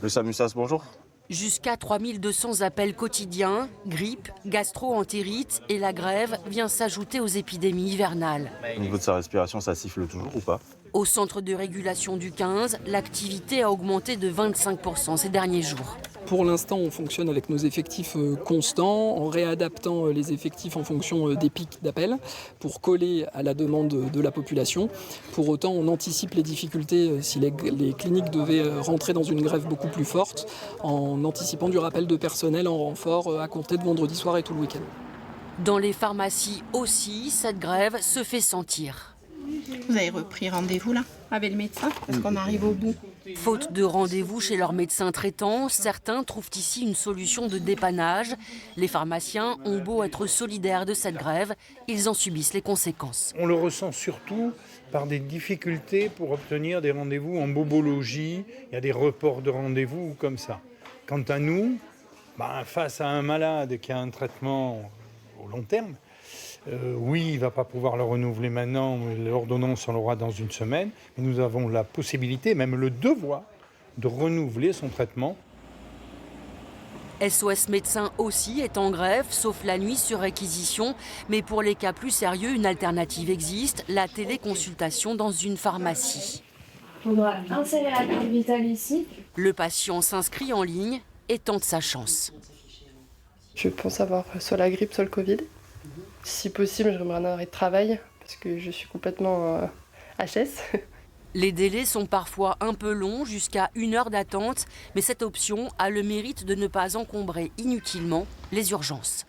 Le SAMUSAS, bonjour. Jusqu'à 3200 appels quotidiens, grippe, gastro-entérite et la grève vient s'ajouter aux épidémies hivernales. Au niveau de sa respiration, ça siffle toujours ou pas? Au centre de régulation du 15, l'activité a augmenté de 25% ces derniers jours. Pour l'instant, on fonctionne avec nos effectifs constants, en réadaptant les effectifs en fonction des pics d'appel pour coller à la demande de la population. Pour autant, on anticipe les difficultés si les cliniques devaient rentrer dans une grève beaucoup plus forte, en anticipant du rappel de personnel en renfort à compter de vendredi soir et tout le week-end. Dans les pharmacies aussi, cette grève se fait sentir. Vous avez repris rendez-vous là avec le médecin parce qu'on arrive au bout. Faute de rendez-vous chez leur médecin traitant, certains trouvent ici une solution de dépannage. Les pharmaciens ont beau être solidaires de cette grève, ils en subissent les conséquences. On le ressent surtout par des difficultés pour obtenir des rendez-vous en bobologie. Il y a des reports de rendez-vous comme ça. Quant à nous, face à un malade qui a un traitement au long terme, oui, il ne va pas pouvoir le renouveler maintenant, l'ordonnance on l'aura dans une semaine, mais nous avons la possibilité, même le devoir, de renouveler son traitement. SOS Médecins aussi est en grève, sauf la nuit sur réquisition. Mais pour les cas plus sérieux, une alternative existe, la téléconsultation dans une pharmacie. On doit insérer la carte vitale ici. Le patient s'inscrit en ligne et tente sa chance. Je pense avoir soit la grippe, soit le Covid. Si possible, j'aimerais un arrêt de travail parce que je suis complètement HS. Les délais sont parfois un peu longs, jusqu'à 1 heure d'attente, mais cette option a le mérite de ne pas encombrer inutilement les urgences.